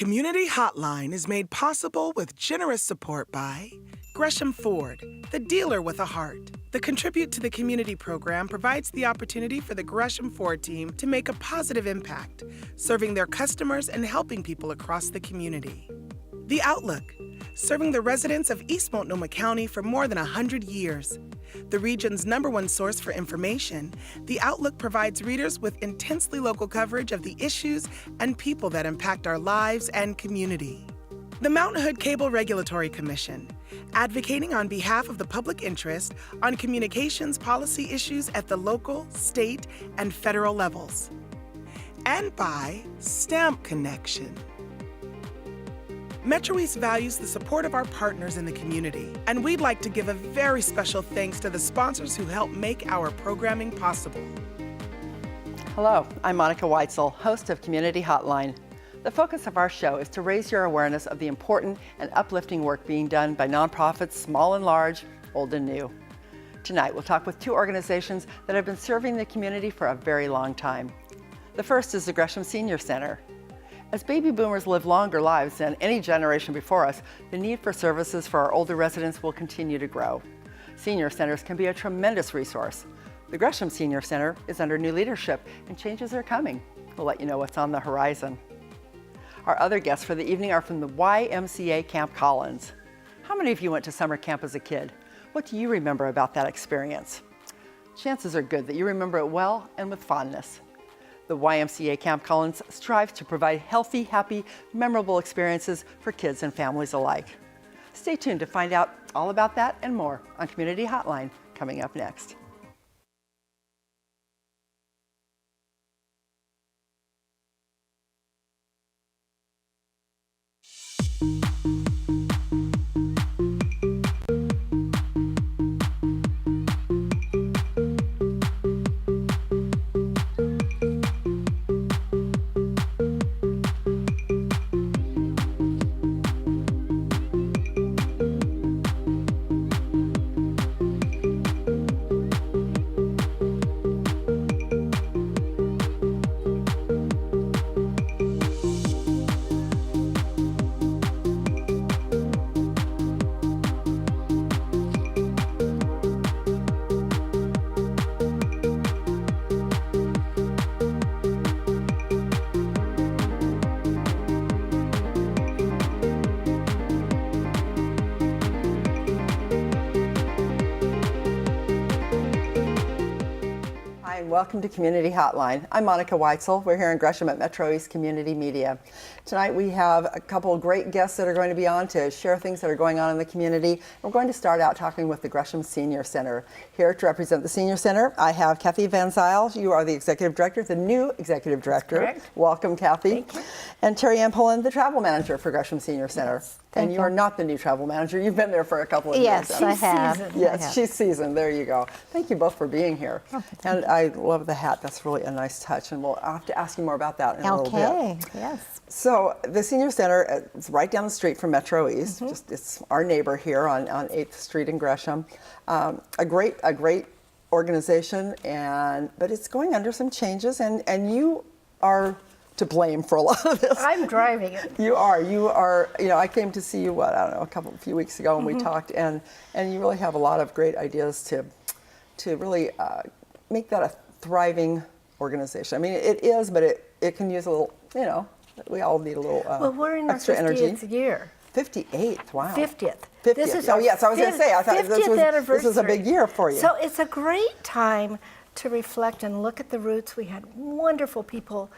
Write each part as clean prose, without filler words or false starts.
Community Hotline is made possible with generous support by Gresham Ford, the dealer with a heart. The Contribute to the Community program provides the opportunity for the Gresham Ford team to make a positive impact, serving their customers and helping people across the community. The Outlook, serving the residents of East Multnomah County for more than 100 years. The region's #1 source for information, The Outlook provides readers with intensely local coverage of the issues and people that impact our lives and community. The Mountain Hood Cable Regulatory Commission, advocating on behalf of the public interest on communications policy issues at the local, state, and federal levels. And by Stamp Connection. MetroEast values the support of our partners in the community, and we'd like to give a very special thanks to the sponsors who help make our programming possible. Hello, I'm Monica Weitzel, host of Community Hotline. The focus of our show is to raise your awareness of the important and uplifting work being done by nonprofits, small and large, old and new. Tonight, we'll talk with two organizations that have been serving the community for a very long time. The first is the Gresham Senior Center. As baby boomers live longer lives than any generation before us, the need for services for our older residents will continue to grow. Senior centers can be a tremendous resource. The Gresham Senior Center is under new leadership and changes are coming. We'll let you know what's on the horizon. Our other guests for the evening are from the YMCA Camp Collins. How many of you went to summer camp as a kid? What do you remember about that experience? Chances are good that you remember it well and with fondness. The YMCA Camp Collins strives to provide healthy, happy, memorable experiences for kids and families alike. Stay tuned to find out all about that and more on Community Hotline coming up next. Welcome to Community Hotline. I'm Monica Weitzel. We're here in Gresham at MetroEast Community Media. Tonight we have a couple of great guests that are going to be on to share things that are going on in the community. We're going to start out talking with the Gresham Senior Center. Here to represent the Senior Center, I have Kathy Van Zyl. You are the Executive Director, the new Executive Director. Correct. Welcome, Kathy. Thank you. And Terry Ann Pullen, the Travel Manager for Gresham Senior Center. Yes. And you are not the new Travel Manager. You've been there for a couple of years. Yes, I have. Yes, she's seasoned. There you go. Thank you both for being here. And I love the hat. That's really a nice touch. And we'll have to ask you more about that in a little bit. Okay, yes. So the Senior Center is right down the street from MetroEast. It's our neighbor here on 8th Street in Gresham. A great organization, but it's going under some changes, and you are to blame for a lot of this. I'm driving it. You are. You know, I came to see you, a few weeks ago, and we talked, and you really have a lot of great ideas to really make that a thriving organization. I mean, it is, but it can use a little, we all need a little Well, we're in our extra 50th energy. year. 58th, wow. 50th. 50th. This is Oh, yes, I was going to say, I thought 50th anniversary. this was a big year for you. So it's a great time to reflect and look at the roots. We had wonderful people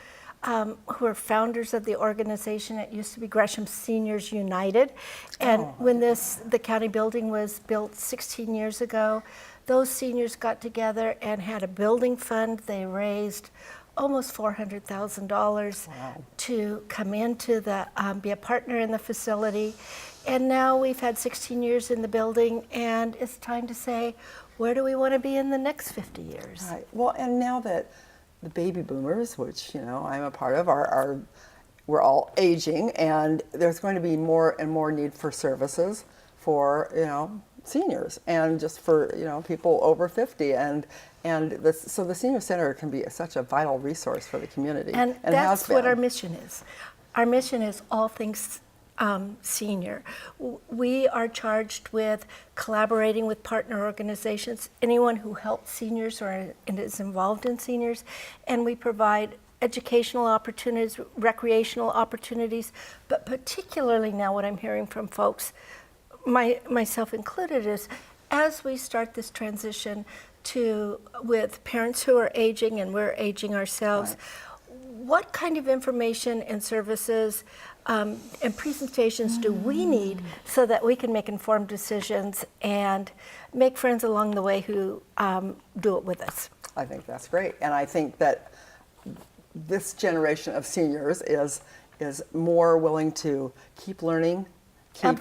who are founders of the organization. It used to be Gresham Seniors United. And when the county building was built 16 years ago, those seniors got together and had a building fund. They raised almost $400,000 to come into be a partner in the facility. And now we've had 16 years in the building, and it's time to say, where do we want to be in the next 50 years? Right. Well, and now that the baby boomers, which I'm a part of, we're all aging, and there's going to be more and more need for services for seniors and just for people over 50, so the Senior Center can be such a vital resource for the community. And that's what our mission is. our mission is all things senior. We are charged with collaborating with partner organizations, anyone who helps seniors or is involved in seniors, and we provide educational opportunities, recreational opportunities, but particularly now what I'm hearing from folks, myself included, is as we start this transition with parents who are aging and we're aging ourselves, what kind of information and services and presentations do we need so that we can make informed decisions and make friends along the way who do it with us? I think that's great, and I think that this generation of seniors is more willing to keep learning, keep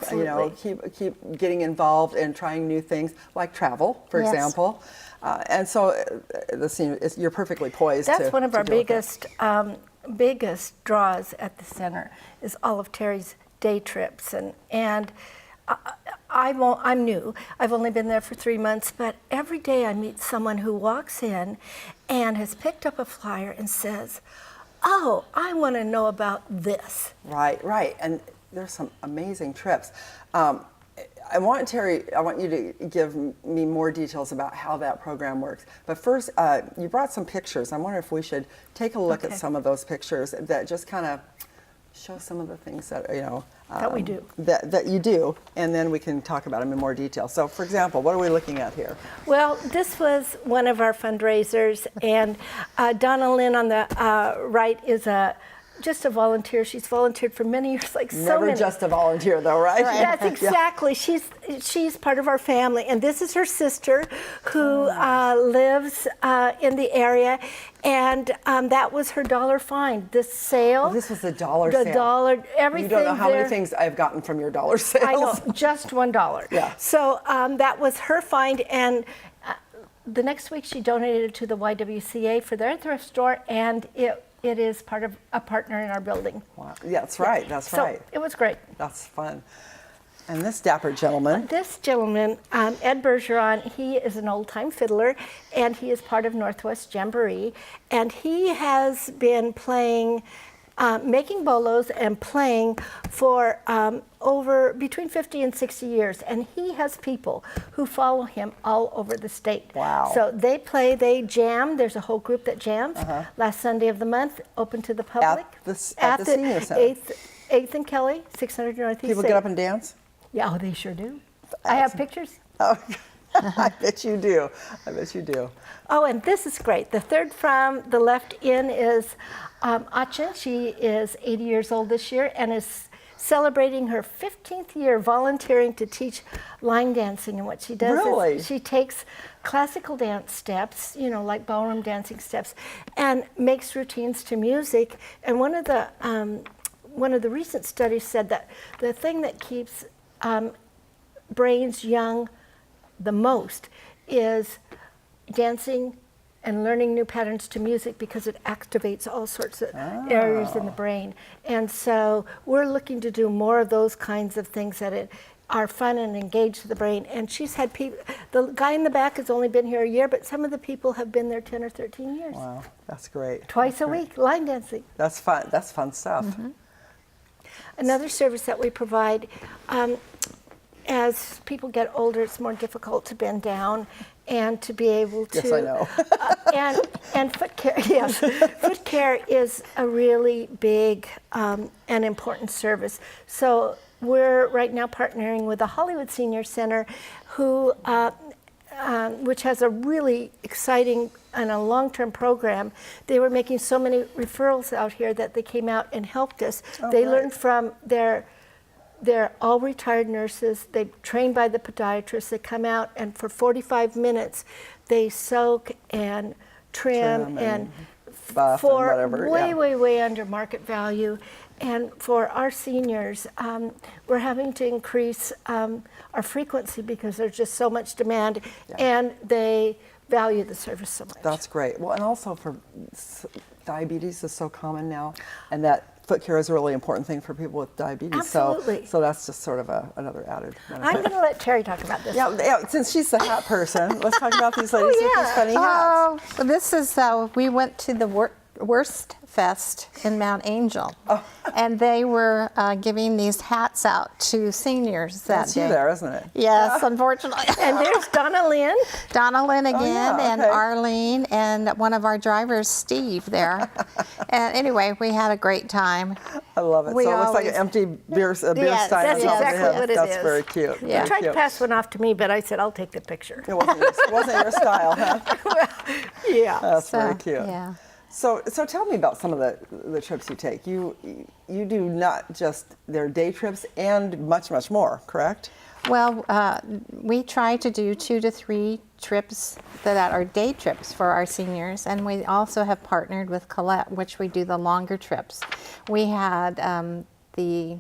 getting involved and trying new things like travel, for example. And so the senior, you're perfectly poised. That's one of our biggest draws at the center is all of Terry's day trips, and I'm new. I've only been there for 3 months, but every day I meet someone who walks in and has picked up a flyer and says, "Oh, I want to know about this." Right, and there's some amazing trips. I want you to give me more details about how that program works. But first, you brought some pictures. I wonder if we should take a look at some of those pictures that just kind of show some of the things that that we do. That you do, and then we can talk about them in more detail. So, for example, what are we looking at here? Well, this was one of our fundraisers, and Donna Lynn on the right is just a volunteer. She's volunteered for many years, so many. Never just a volunteer, though, right? That's exactly. She's part of our family, and this is her sister who lives in the area, and that was her dollar find. This sale. Oh, this was the dollar sale. The dollar, everything. You don't know how many things I've gotten from your dollar sales. I know, just $1. Yeah. So that was her find, and the next week she donated it to the YWCA for their thrift store, and it is part of a partner in our building. Wow. Yeah, that's right. That's right. So it was great. That's fun. And this dapper gentleman. This gentleman, Ed Bergeron, he is an old-time fiddler, and he is part of Northwest Jamboree, and he has been playing, making bolos and playing for over between 50 and 60 years, and he has people who follow him all over the state. Wow. So they play, they jam. There's a whole group that jams. Last Sunday of the month, open to the public. At the senior center. 8th and Kelly, 600 Northeast. People get up and dance? Yeah, oh, they sure do. I have pictures. Oh, I bet you do. I bet you do. Oh, and this is great. The third from the left in is Acha. She is 80 years old this year and is celebrating her 15th year volunteering to teach line dancing. And what she does is she takes classical dance steps, like ballroom dancing steps, and makes routines to music. And one of the recent studies said that the thing that keeps brains young the most is dancing and learning new patterns to music, because it activates all sorts of areas in the brain. And so we're looking to do more of those kinds of things that are fun and engage the brain. And she's had people, the guy in the back has only been here a year, but some of the people have been there 10 or 13 years. Wow, that's great. Twice a week, line dancing. That's fun. That's fun stuff. Mm-hmm. Another service that we provide, as people get older, it's more difficult to bend down and to be able to. Yes, I know. And foot care, yes. Foot care is a really big and important service. So we're right now partnering with the Hollywood Senior Center, which has a really exciting and a long-term program. They were making so many referrals out here that they came out and helped us. They learned from they're all retired nurses. They're trained by the podiatrists. They come out, and for 45 minutes, they soak and trim and buff for and whatever, way under market value. And for our seniors, we're having to increase our frequency because there's just so much demand, and they value the service so much. That's great. Well, and also for diabetes is so common now, and that foot care is a really important thing for people with diabetes. Absolutely. So that's just sort of another added benefit. I'm going to let Terry talk about this. Yeah, since she's the hat person, let's talk about these ladies with these funny hats. Well, this is, we went to the Worst Fest in Mount Angel. And they were giving these hats out to seniors that That's day. you there, isn't it? Yes, unfortunately. And there's Donna Lynn. Donna Lynn again, yeah, and okay. Arlene, and one of our drivers, Steve, there. And anyway, we had a great time. I love it. We So it looks like an always- empty beer stein. Yes, that's on top of the exactly head. what it That's is. very cute. Yeah. They Very tried to cute. pass one off to me, but I said, I'll take the picture. It wasn't your style, huh? Yeah. That's very So, cute. yeah. So tell me about some of the trips you take. You do not just their day trips and much more, correct? Well, we try to do 2 to 3 trips that are day trips for our seniors, and we also have partnered with Colette, which we do the longer trips. We had the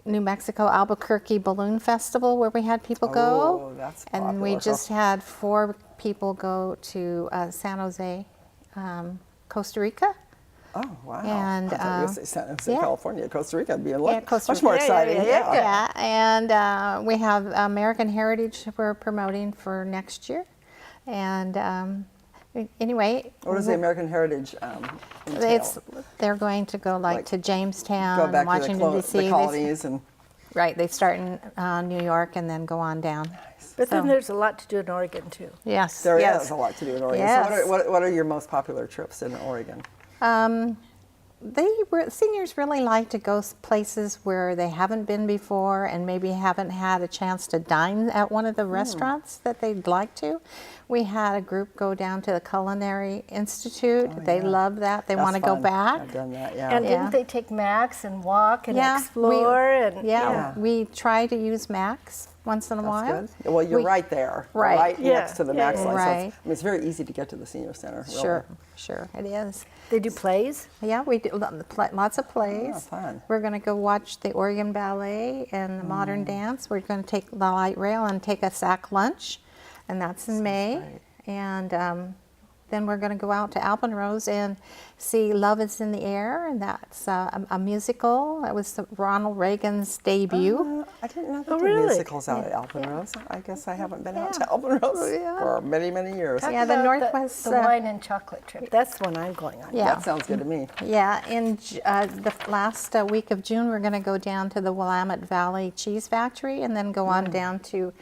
New Mexico Albuquerque Balloon Festival where we had people go. Oh, that's And we popular, just had 4 people go to San Jose, Costa Rica. Oh, wow. And, I thought you were going to say San Jose, yeah. California. Costa Rica would be Costa much more Rica. exciting. Yeah, and we have American Heritage we're promoting for next year. And anyway. What does the American Heritage entail? They're going to go like to Jamestown, Go back Washington, to D.C. the colonies and... Right, they start in New York and then go on down. But then So- there's a lot to do in Oregon, too. Yes. There yes. is a lot to do in Oregon. Yes. So what are your most popular trips in Oregon? Seniors really like to go places where they haven't been before and maybe haven't had a chance to dine at one of the restaurants that they'd like to. We had a group go down to the Culinary Institute. They love that. They want to go fun. back. I've done that, yeah. And Yeah. didn't they take Max and walk and Yeah, explore? Yeah, we try to use Max once in a while. That's good. Well, you're We- right there. Right. Yeah, next to the yeah, Max yeah. line. So Right. it's very easy to get to the senior center. Really. Sure, it is. They do plays? Yeah, we do lots of plays. Oh, fun. We're going to go watch the Oregon Ballet and the modern dance. We're going to take the light rail and take a sack lunch, and that's in May. great. And then we're going to go out to Alpenrose and see Love is in the Air, and that's a musical. It was Ronald Reagan's debut. I didn't know Oh, that really? musicals out at Alpenrose. I guess I haven't been out to Alpenrose Yeah. for many years. Yeah, the About Northwest, The wine and chocolate trip. That's the one I'm going on. Yeah. That sounds good to me. Yeah, in the last week of June, we're going to go down to the Willamette Valley Cheese Factory and then go on down to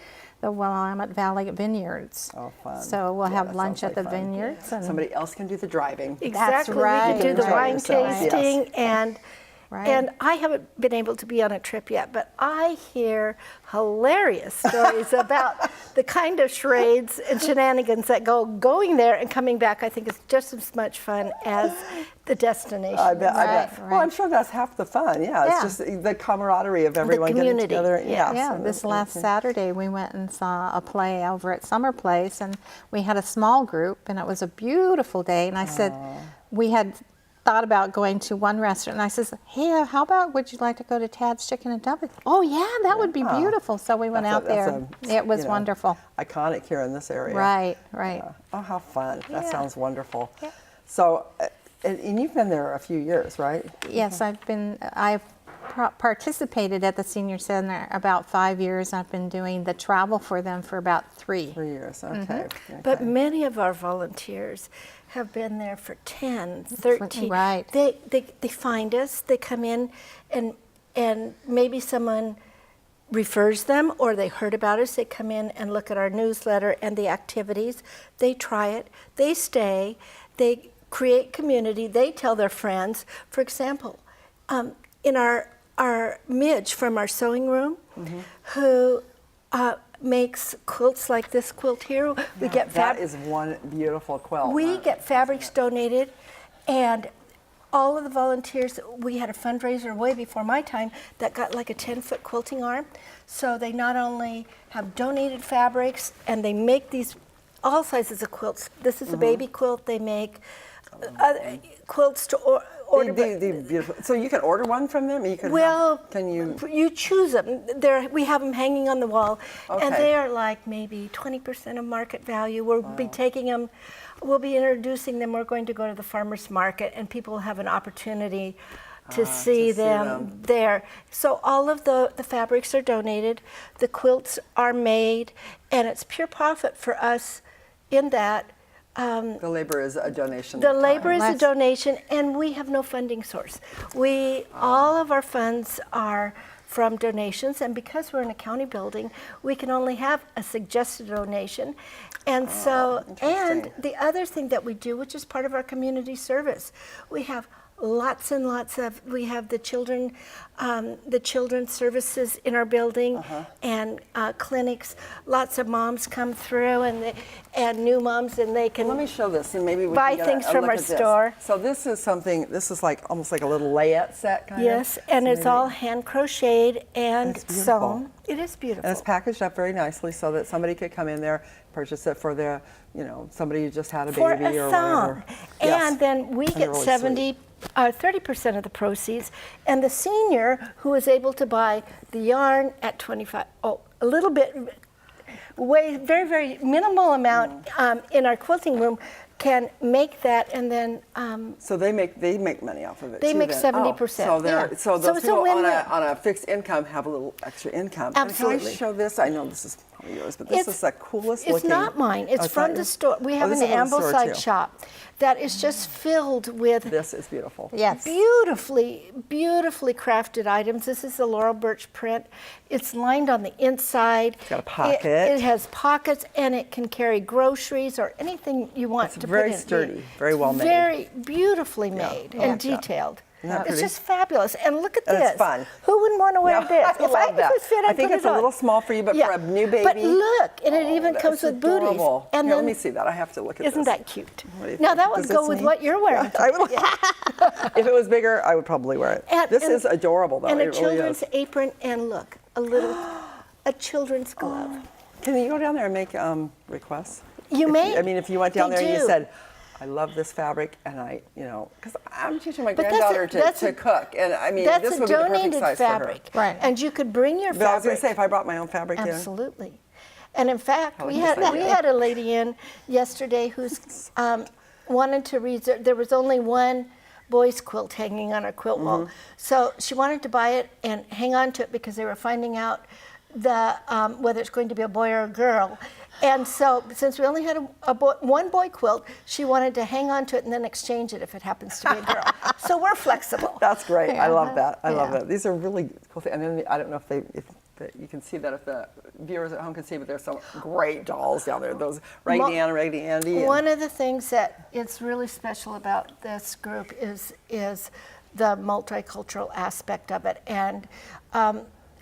the Willamette Valley Vineyards. Oh, fun. So we'll Yeah, have that lunch sounds at the like fun. vineyards. And Somebody else can do the driving. Exactly. right, We could do the right. wine Yourselves, yes. tasting and Right. and I haven't been able to be on a trip yet, but I hear hilarious stories about the kind of charades and shenanigans that going there and coming back. I think is just as much fun as the destination. I bet. Right, Well, I'm sure that's half the fun. Yeah, Yeah. it's just the camaraderie of everyone getting community. together. Yeah. Yeah, so this that's last good. Saturday we went and saw a play over at Summer Place, and we had a small group, and it was a beautiful day. And I said, we had thought about going to one restaurant, and I says, hey, how about would you like to go to Tad's Chicken and Dumplings? Oh yeah, that would be beautiful. So we went That's out there. It was wonderful. Iconic here in this area. Right. Oh, how fun. That Yeah. sounds wonderful. Yeah. So, and you've been there a few years, right? Yes, I've participated at the senior center about 5 years. I've been doing the travel for them for about 3. 3 years, okay. Mm-hmm. But okay. many of our volunteers have been there for 10, 13. Right. They find us, they come in, and maybe someone refers them or they heard about us. They come in and look at our newsletter and the activities. They try it, they stay, they create community, they tell their friends. For example, in our Midge from our sewing room, who makes quilts like this quilt here. We get That is one beautiful quilt. we get fabrics donated, and all of the volunteers, we had a fundraiser way before my time that got like a 10-foot quilting arm. So they not only have donated fabrics, and they make these all sizes of quilts. This is a baby quilt. They make other quilts to order. Beautiful. So you can order one from them? You can Well, can you? You choose them. We have them hanging on the wall, and Okay. they are like maybe 20% of market value. We'll be taking them. We'll be introducing them. We're going to go to the farmers market, and people will have an opportunity to see them there. So all of the fabrics are donated. The quilts are made, and it's pure profit for us in that The labor is a donation. The of labor time. is a donation, and we have no funding source. All of our funds are from donations, and because we're in a county building, we can only have a suggested donation. And and the other thing that we do, which is part of our community service, we have lots and lots of, we have the children's services in our building and clinics. Lots of moms come through and new moms, and they can Let me show this, and maybe we buy can get things a from look our at this. store. So this is something. This is like almost like a little layette set kind of. Yes, and So it's maybe- all hand crocheted and It's beautiful. sewn. It is beautiful. And it's packaged up very nicely so that somebody could come in there, purchase it for their, somebody who just had a for baby a or song. whatever. Yes. And then we they're get really 30% of the proceeds, and the senior who is able to buy the yarn at 25, a little bit, very, very minimal amount in our quilting room, can make that, and then So they make money off of it. They too, make then. 70%, So yeah. so So those it's a people win-win. on a fixed income have a little extra income. And Absolutely. can I show this? I know this is probably yours, but this is the coolest looking. It's not mine. It's Oh, from not the yours? store. We Oh, have this an is from the store, Ambleside too. shop that is just filled with This is beautiful. Yes. beautifully crafted items. This is the Laurel Birch print. It's lined on the inside. It's got a pocket. It has pockets, and it can carry groceries or anything you want It's to very put in. sturdy, very well made. Very beautifully made I and like that. detailed. Isn't that It's pretty? just fabulous. And look at And this. it's fun. Who wouldn't want to wear Yeah, this? I If love that. If it fit, I I'd think put it's it a on. little small for you, but for a new But baby- look, and it even That's comes with booties. adorable. And Here, then, let me see that. I have to look at isn't this. that cute? What do you Now think? that would Does go this with mean- what you're wearing. I would, if it was bigger, I would probably wear it. This is adorable, though. And It a really children's is. apron, and look, a children's glove. Can you go down there and make requests? You If may. I mean, if you went down They there and you do. said, I love this fabric, and because I'm teaching my But that's granddaughter that's to cook, and I mean, That's this a would be the perfect donated size fabric. for her. Right. And you could bring your But I was going fabric. to say, if I brought my own fabric in, Absolutely. And in fact, How we would had you say we that? had a lady in yesterday who's wanted to reserve. There was only one boy's quilt hanging on her quilt Mm-hmm. wall, so she wanted to buy it and hang on to it because they were finding out whether it's going to be a boy or a girl. And so, since we only had one boy quilt, she wanted to hang on to it and then exchange it if it happens to be a girl. So we're flexible. that's great. I love that. I love Yeah. that. These are really cool things. And then I don't know if you can see that if the viewers at home can see, but there's some great dolls down there. Those Raggedy Ann, Raggedy Andy. and- One of the things that is really special about this group is the multicultural aspect of it. And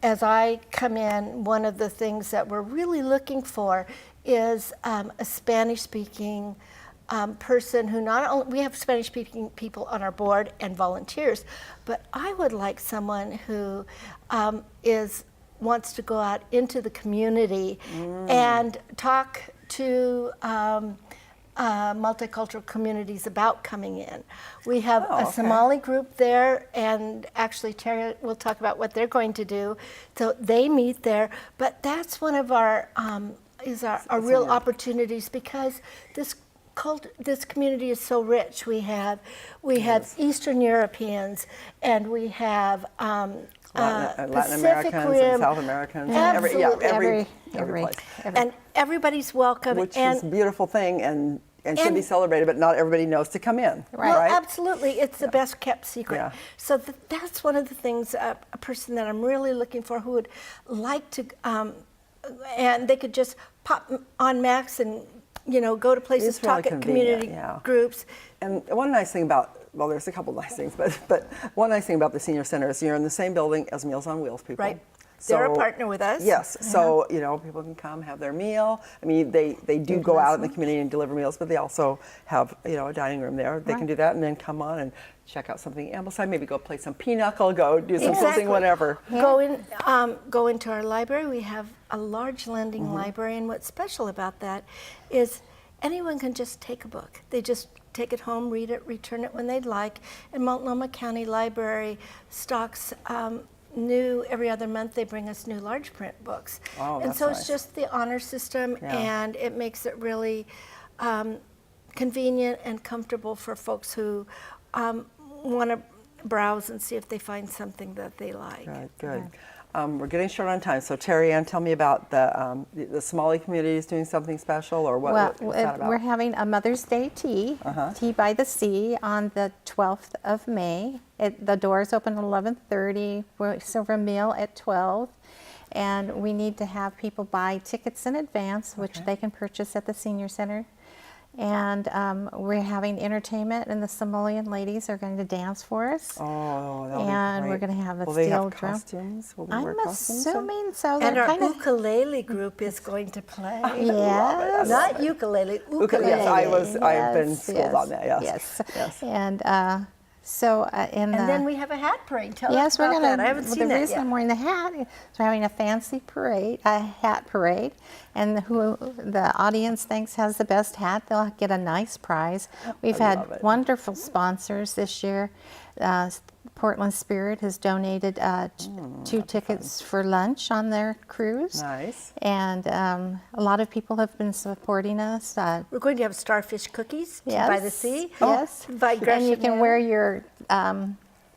as I come in, one of the things that we're really looking for is a Spanish-speaking person who not only, we have Spanish-speaking people on our board and volunteers, but I would like someone who wants to go out into the community and talk to multicultural communities about coming in. We have a Somali group there, and actually Terry will talk about what they're going to do. So they meet there, but that's one of our real opportunities because this community is so rich. We have Eastern Europeans, and we have Latin Pacific Americans Rim. and South Americans. Absolutely. Every Every- place. And everybody's welcome. Which and is a beautiful thing and should be and- celebrated, but not everybody knows to come in. Right. Well, Right? absolutely. It's the best kept secret. Yeah. So that's one of the things, a person that I'm really looking for who would like to, and they could just pop on Max and, go to places, It's really talk at convenient, community yeah. groups. And one nice thing about, well, there's a couple nice things, but one nice thing about the senior center is you're in the same building as Meals on Wheels people. Right. They're a partner with us. Yes. So, people can come have their meal. I mean, they do go out in the community and deliver meals, but they also have, a dining room there. They can do that and then come on and check out something Ambleside, maybe go play some pinochle, go do some quilting, whatever. Go into our library. We have a large lending library, and what's special about that is anyone can just take a book. They just take it home, read it, return it when they'd like. And Multnomah County Library stocks new every other month. They bring us new large print books. Oh, and that's so nice. it's just the honor system, Yeah. and it makes it really convenient and comfortable for folks who want to browse and see if they find something that they like. Good, good. We're getting short on time, so Terry Ann, tell me about the Somali community is doing something special, or what's that about? We're having a Mother's Day tea, Tea by the Sea, on the 12th of May. The doors open at 11:30. We serve a meal at 12. And we need to have people buy tickets in advance, which they can purchase at the Senior Center. And we're having entertainment, and the Somalian ladies are going to dance for us. Oh, that'll be And great. we're going to have a Will they steel have drum. costumes? Will they wear I'm costumes? assuming so. And They're our kind of ukulele group is going to play. yes. Not ukulele, ukulele. Yes, I've been Yes, schooled on that. Yes. Yes. And And then we have a hat parade. Tell us yes, we're about going that. I haven't to. seen The that reason yet. I'm wearing the hat is we're having a fancy parade, a hat parade, and who the audience thinks has the best hat, they'll get a nice prize. We've love had it. wonderful sponsors this year. Portland Spirit has donated 2 tickets for lunch on their cruise. Nice. And a lot of people have been supporting us. We're going to have starfish cookies Yes. by the sea. Yes. By And you Gresham can Inn. wear your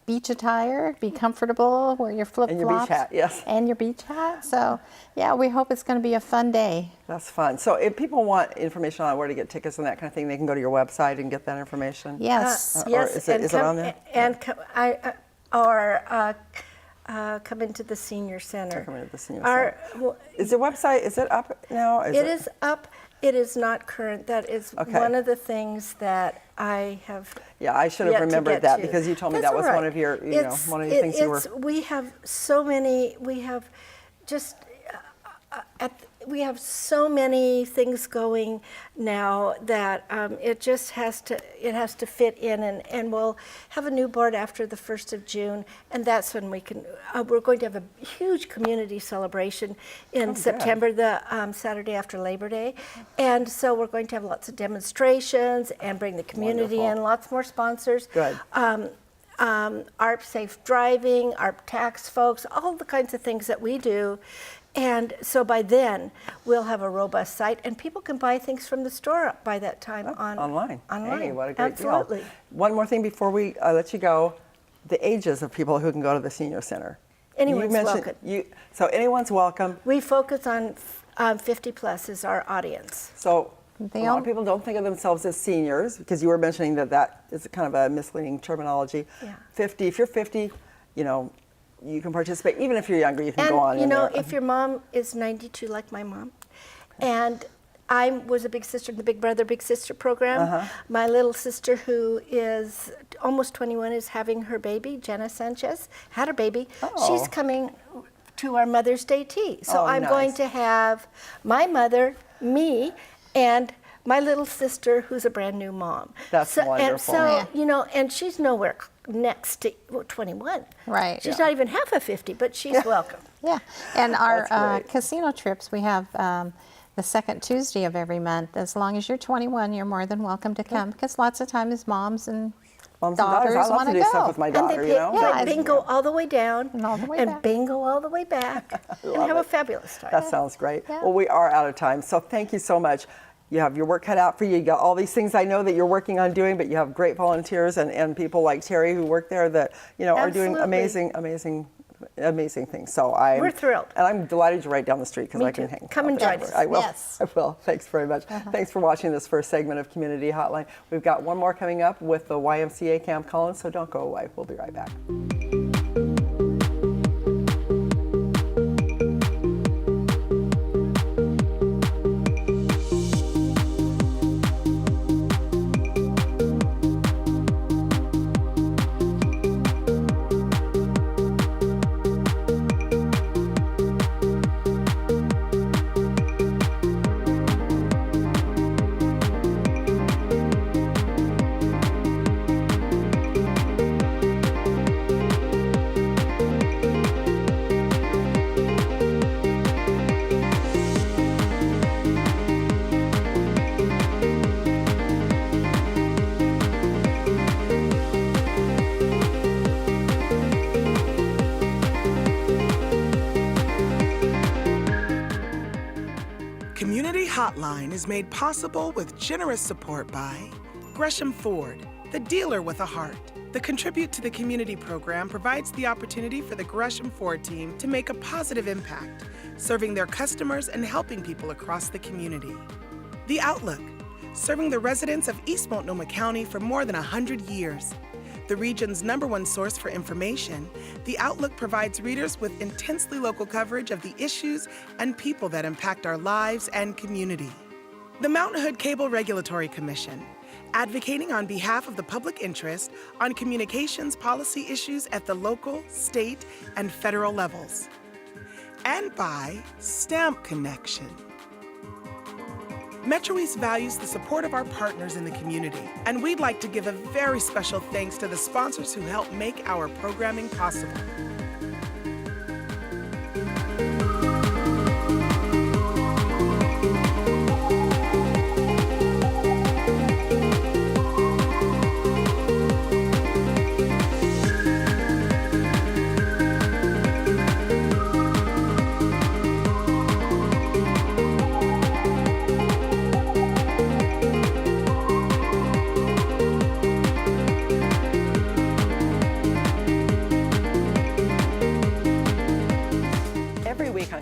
beach attire, be comfortable, wear your flip-flops. And your beach hat, yes. And your beach hat. So, yeah, we hope it's going to be a fun day. That's fun. So if people want information on where to get tickets and that kind of thing, they can go to your website and get that information? Yes. Or Yes, is it on there? And come into the senior center. Come into the senior Well, Is the website, is it up now? it is up. It is not current. That is Okay. one of the things that I have. Yeah, I should yet have to remembered get that to. because you told me That's that was all one right. of your, It's- one of the things you were. We have so many. We have just. We have so many things going now that it just has to fit in, and we'll have a new board after the 1st of June, and that's when we can. We're going to have a huge community celebration in September, the Saturday after Labor Day, and so we're going to have lots of demonstrations and bring the community Wonderful. in, lots more sponsors. Good. ARP Safe Driving, ARP Tax folks, all the kinds of things that we do. And so by then, we'll have a robust site, and people can buy things from the store by that time Online. Online. Hey, what a great Absolutely. deal. One more thing before we let you go. The ages of people who can go to the senior center. Anyone's You mentioned- welcome. So anyone's welcome. We focus on 50 plus is our audience. So They a lot all- of people don't think of themselves as seniors because you were mentioning that is kind of a misleading terminology. Yeah. 50, if you're 50, you can participate. Even if you're younger, you can go on. And you in know, there. if your mom is 92 like my mom, and I was a big sister in the Big Brother, Big Sister program. My little sister, who is almost 21, is having her baby. Jenna Sanchez had her baby. Oh. She's coming to our Mother's Day tea. So Oh, I'm going nice. to have my mother, me, and my little sister, who's a brand new mom. That's And wonderful. so, and she's nowhere next to 21. Right. She's not even half of 50, but she's welcome. Yeah, and our That's great. casino trips, we have the second Tuesday of every month. As long as you're 21, you're more than welcome to come, because lots of times moms and Moms and daughters, daughters I love want to to do go. stuff with my And daughter, they you know? play Yeah, bingo all the way down And all the way back. bingo all the way back and have a fabulous time. That sounds great. Yeah. Well, we are out of time, so thank you so much. You have your work cut out for you. You got all these things I know that you're working on doing, but you have great volunteers and people like Terry who work there that are doing Absolutely. amazing things. So We're thrilled. and I'm delighted to right down the street because Me I can too. hang. Come out and there. join us. I will. Yes. I will. Thanks very much. Thanks for watching this first segment of Community Hotline. We've got one more coming up with the YMCA Camp Collins, so don't go away. We'll be right back. Community Hotline is made possible with generous support by Gresham Ford, the dealer with a heart, The Contribute to the Community program provides the opportunity for the Gresham Ford team to make a positive impact, serving their customers and helping people across the community. The Outlook, serving the residents of East Multnomah County for more than 100 years. The region's #1 source for information, The Outlook provides readers with intensely local coverage of the issues and people that impact our lives and community. The Mountain Hood Cable Regulatory Commission, advocating on behalf of the public interest on communications policy issues at the local, state, and federal levels. And by Stamp Connection. MetroEast values the support of our partners in the community, and we'd like to give a very special thanks to the sponsors who help make our programming possible.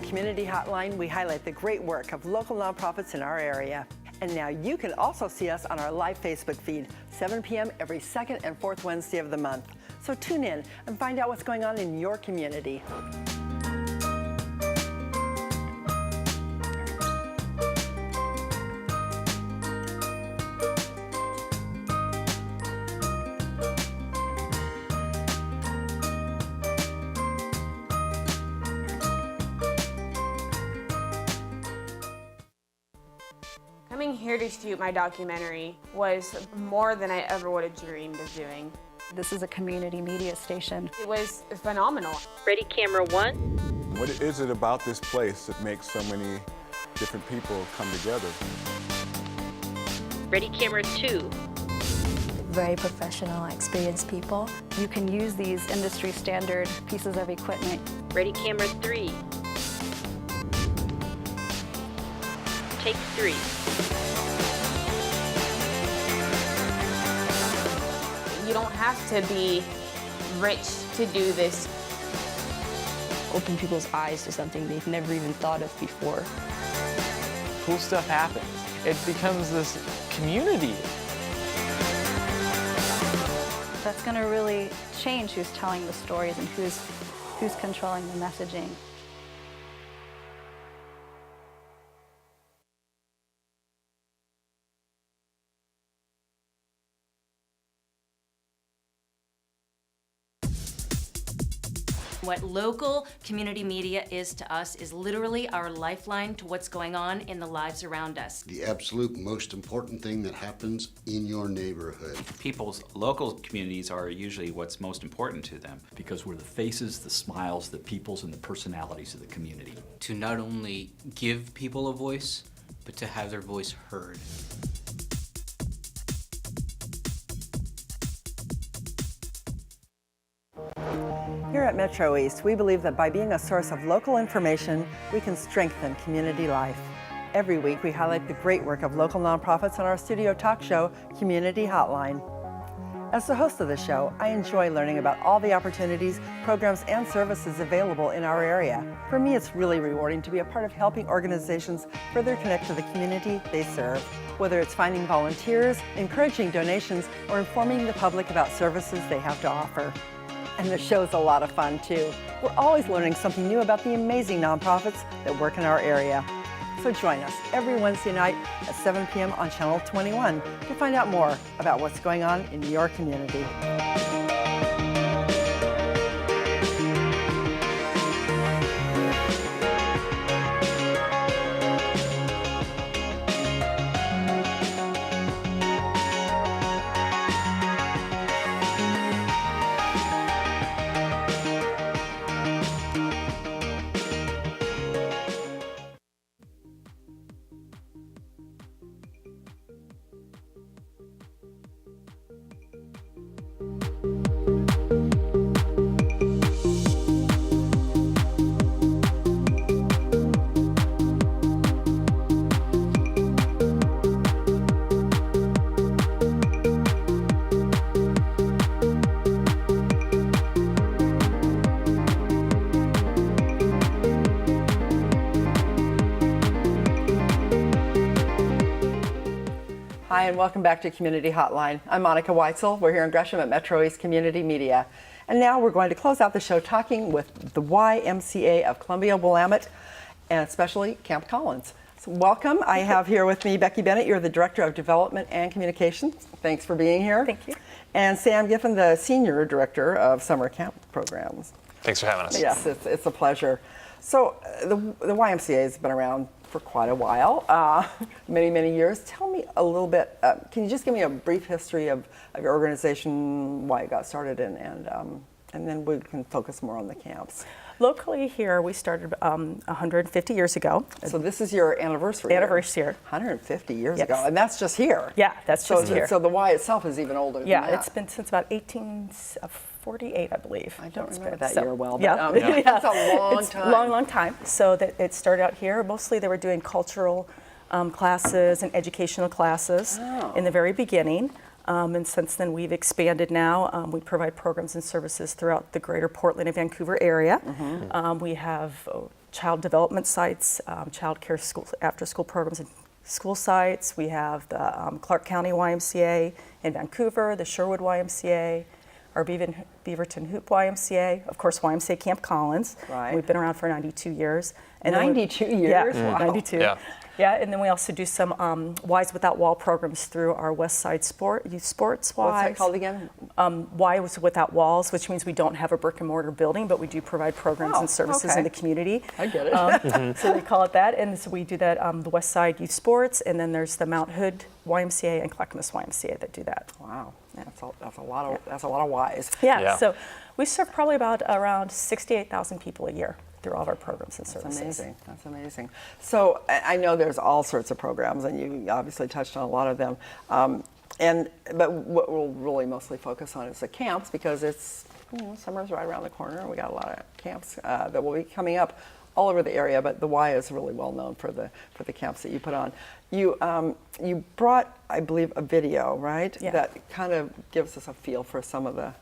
Community Hotline, we highlight the great work of local nonprofits in our area. And now you can also see us on our live Facebook feed, 7 p.m. every second and fourth Wednesday of the month. So tune in and find out what's going on in your community. Coming here to shoot my documentary was more than I ever would have dreamed of doing. This is a community media station. It was phenomenal. Ready, camera one. What is it about this place that makes so many different people come together? Ready, camera two. Very professional, experienced people. You can use these industry standard pieces of equipment. Ready, camera three. Take three. You don't have to be rich to do this. Open people's eyes to something they've never even thought of before. Cool stuff happens. It becomes this community. That's going to really change who's telling the stories and who's controlling the messaging. What local community media is to us is literally our lifeline to what's going on in the lives around us. The absolute most important thing that happens in your neighborhood. People's local communities are usually what's most important to them. Because we're the faces, the smiles, the peoples, and the personalities of the community. To not only give people a voice, but to have their voice heard. Here at MetroEast, we believe that by being a source of local information, we can strengthen community life. Every week, we highlight the great work of local nonprofits on our studio talk show, Community Hotline. As the host of the show, I enjoy learning about all the opportunities, programs, and services available in our area. For me, it's really rewarding to be a part of helping organizations further connect to the community they serve. Whether it's finding volunteers, encouraging donations, or informing the public about services they have to offer. And the show's a lot of fun, too. We're always learning something new about the amazing nonprofits that work in our area. So join us every Wednesday night at 7 p.m. on Channel 21 to find out more about what's going on in your community. Hi, and welcome back to Community Hotline. I'm Monica Weitzel. We're here in Gresham at MetroEast Community Media. And now we're going to close out the show talking with the YMCA of Columbia Willamette, and especially Camp Collins. So welcome. I have here with me Becky Bennett. You're the Director of Development and Communications. Thanks for being here. Thank you. And Sam Giffen, the Senior Director of Summer Camp Programs. Thanks for having us. Yes, it's a pleasure. So the YMCA has been around for quite a while, many years. Tell me a little bit, can you just give me a brief history of your organization, why it got started, and then we can focus more on the camps. Locally here, we started 150 years ago. So this is your anniversary year. 150 years Yes. ago, and that's just here. Yeah, that's just here. So the Y itself is even older than that. Yeah, it's been since about 1848, I believe. I don't remember that year well, but yeah. that's a long time. Long time. So that it started out here. Mostly they were doing cultural classes and educational classes in the very beginning. And since then, we've expanded now. We provide programs and services throughout the greater Portland and Vancouver area. We have child development sites, child care school, after-school programs and school sites. We have the Clark County YMCA in Vancouver, the Sherwood YMCA, our Beaverton Hoop YMCA, of course, YMCA Camp Collins. Right. We've been around for 92 years. And 92 years? Yeah, Wow. 92. Yeah. Yeah, and then we also do some Wise Without Wall programs through our West Side Youth Sports Wise. What's that called again? Wise Without Walls, which means we don't have a brick and mortar building, but we do provide programs and services in the community. I get it. So they call it that, and so we do that, the West Side Youth Sports, and then there's the Mount Hood YMCA and Clackamas YMCA that do that. Wow, that's a lot of Ys. Yeah, so we serve probably about around 68,000 people a year through all of our programs and services. That's amazing. So I know there's all sorts of programs, and you obviously touched on a lot of them. But what we'll really mostly focus on is the camps, because it's summer's right around the corner, and we got a lot of camps that will be coming up all over the area. But the Y is really well known for the camps that you put on. You brought, I believe, a video, right? Yeah. That kind of gives us a feel for some of the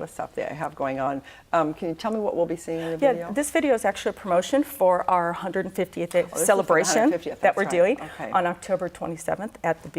stuff that I have going on. Can you tell me what we'll be seeing in the video? Yeah, this video is actually a promotion for our 150th celebration that we're doing on October 27th at the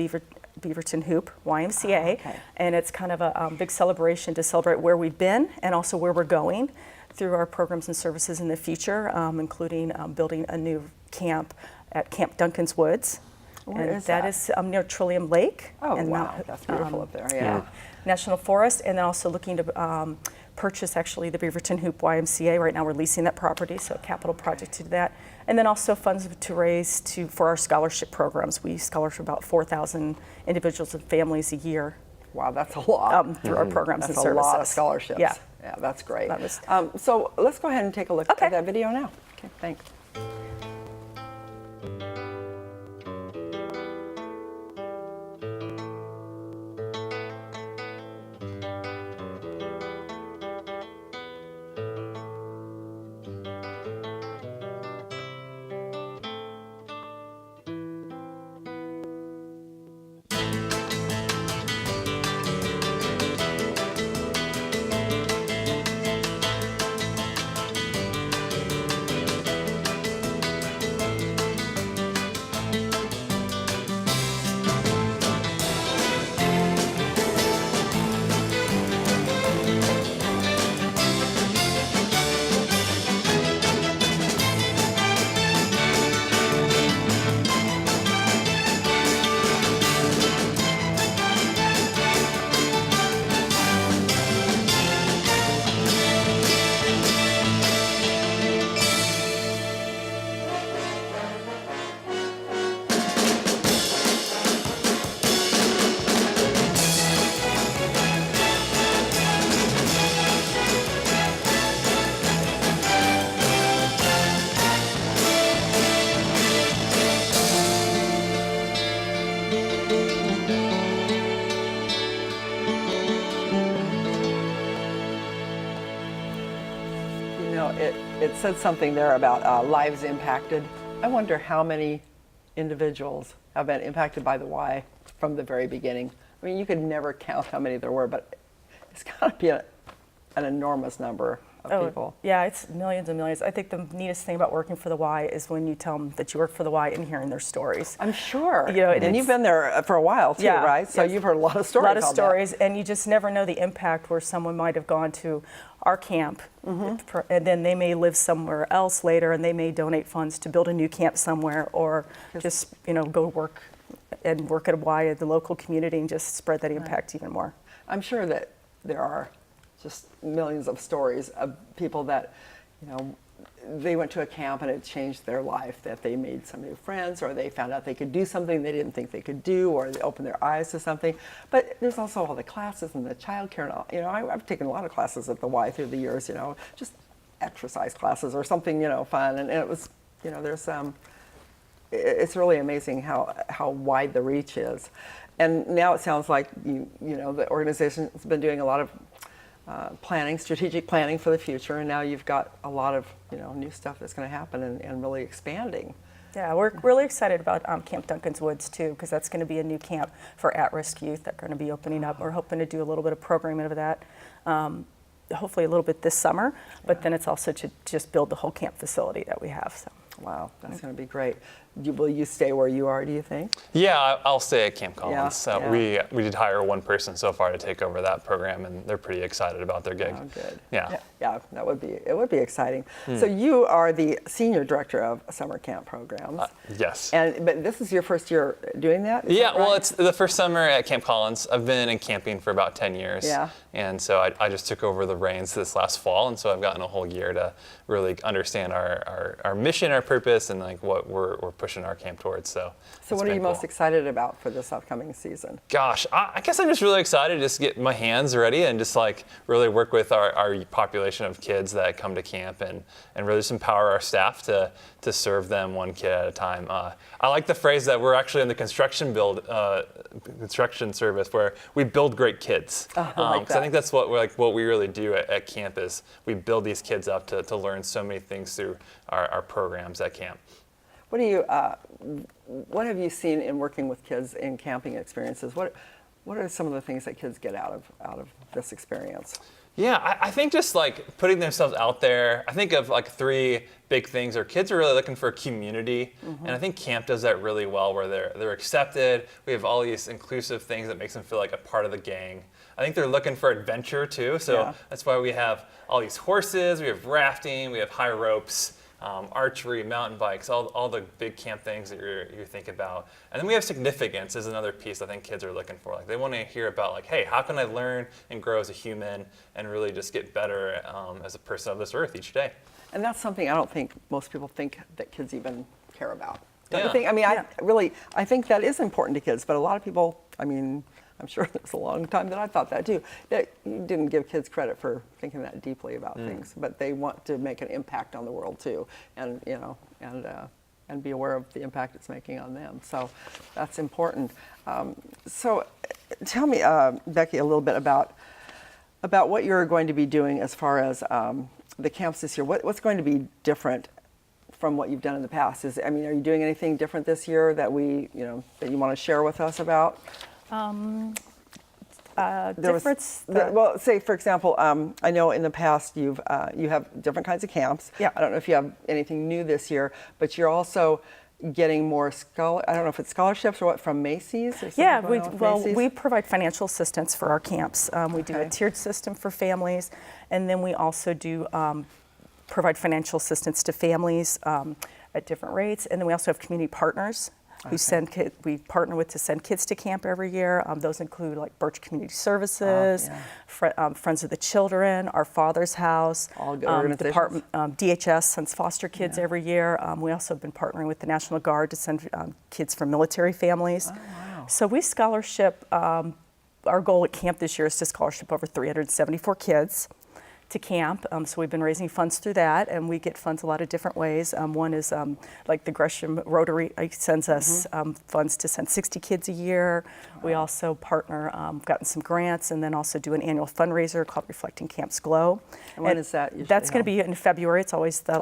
Beaverton Hoop YMCA. And it's kind of a big celebration to celebrate where we've been and also where we're going through our programs and services in the future, including building a new camp at Camp Duncan's Woods. Where is that? That is near Trillium Lake. Oh, and wow, that's beautiful up there, yeah. National Forest, and then also looking to purchase actually the Beaverton Hoop YMCA. Right now we're leasing that property, so a capital project to do that. And then also funds to raise for our scholarship programs. We scholarship about 4,000 individuals and families a year. Wow, that's a lot. Through our programs and services. That's a lot of scholarships. Yeah. Yeah, that's great. So let's go ahead and take a look at that video now. Okay, thanks. It said something there about lives impacted. I wonder how many individuals have been impacted by the Y from the very beginning. I mean, you could never count how many there were, but it's got to be an enormous number. of people. Yeah, it's millions and millions. I think the neatest thing about working for the Y is when you tell them that you work for the Y and hearing their stories. I'm sure. You know, and you've been there for a while too, yeah, right? So you've heard a lot of stories. A lot of stories, and you just never know the impact where someone might have gone to our camp, and then they may live somewhere else later, and they may donate funds to build a new camp somewhere, or just go work at a Y at the local community and just spread that impact even more. I'm sure that there are just millions of stories of people that, they went to a camp and it changed their life, that they made some new friends, or they found out they could do something they didn't think they could do, or they opened their eyes to something. But there's also all the classes and the childcare and all. I've taken a lot of classes at the Y through the years, just exercise classes or something, fun. And it was, there's it's really amazing how wide the reach is. And now it sounds like the organization's been doing a lot of planning, strategic planning for the future, and now you've got a lot of new stuff that's going to happen and really expanding. Yeah, we're really excited about Camp Duncan's Woods too, because that's going to be a new camp for at-risk youth that are going to be opening up. We're hoping to do a little bit of programming of that, hopefully a little bit this summer, but then it's also to just build the whole camp facility that we have. So. Wow, that's going to be great. Will you stay where you are, do you think? Yeah, I'll stay at Camp Collins. Yeah. We did hire one person so far to take over that program, and they're pretty excited about their gig. Oh, good. Yeah, it would be exciting. So you are the senior director of summer camp programs. Yes. But this is your first year doing that? Is that right? Well, it's the first summer at Camp Collins. I've been in camping for about 10 years. Yeah. And so I just took over the reins this last fall, and so I've gotten a whole year to really understand our mission, our purpose, and like what we're pushing our camp towards. So what are you most excited about for this upcoming season? Gosh, I guess I'm just really excited to just get my hands ready and just like really work with our population of kids that come to camp and really just empower our staff to serve them one kid at a time. I like the phrase that we're actually in the construction service where we build great kids. I think that's what we really do at camp is we build these kids up to learn so many things through our programs at camp. What have you seen in working with kids in camping experiences? What are some of the things that kids get out of this experience? Yeah, I think just like putting themselves out there. I think of like 3 big things. Or kids are really looking for community, and I think camp does that really well, where they're accepted. We have all these inclusive things that makes them feel like a part of the gang. I think they're looking for adventure too, so that's why we have all these horses. We have rafting. We have high ropes. Archery, mountain bikes, all the big camp things that you think about. And then we have significance is another piece I think kids are looking for. Like they want to hear about like, hey, how can I learn and grow as a human and really just get better as a person of this earth each day? And that's something I don't think most people think that kids even care about. Yeah. I think that is important to kids, but a lot of people, I'm sure there's a long time that I thought that too, that you didn't give kids credit for thinking that deeply about things, but they want to make an impact on the world too, and be aware of the impact it's making on them. So that's important. So tell me, Becky, a little bit about what you're going to be doing as far as the camps this year. What's going to be different from what you've done in the past? Are you doing anything different this year that that you want to share with us about? Say for example, I know in the past you have different kinds of camps. Yeah. I don't know if you have anything new this year, but you're also getting more I don't know if it's scholarships or what from Macy's. Or we provide financial assistance for our camps. We do a tiered system for families, and then we also do provide financial assistance to families at different rates, and then we also have community partners. We partner with to send kids to camp every year. Those include like Birch Community Services, Friends of the Children, Our Father's House, all good organizations. DHS sends foster kids every year. We also have been partnering with the National Guard to send kids from military families. Oh, wow. So we scholarship. Our goal at camp this year is to scholarship over 374 kids to camp. So we've been raising funds through that, and we get funds a lot of different ways. One is like the Gresham Rotary sends us funds to send 60 kids a year. We also partner, gotten some grants, and then also do an annual fundraiser called Reflecting Camp's Glow. And when is that usually That's going to be in February. It's always the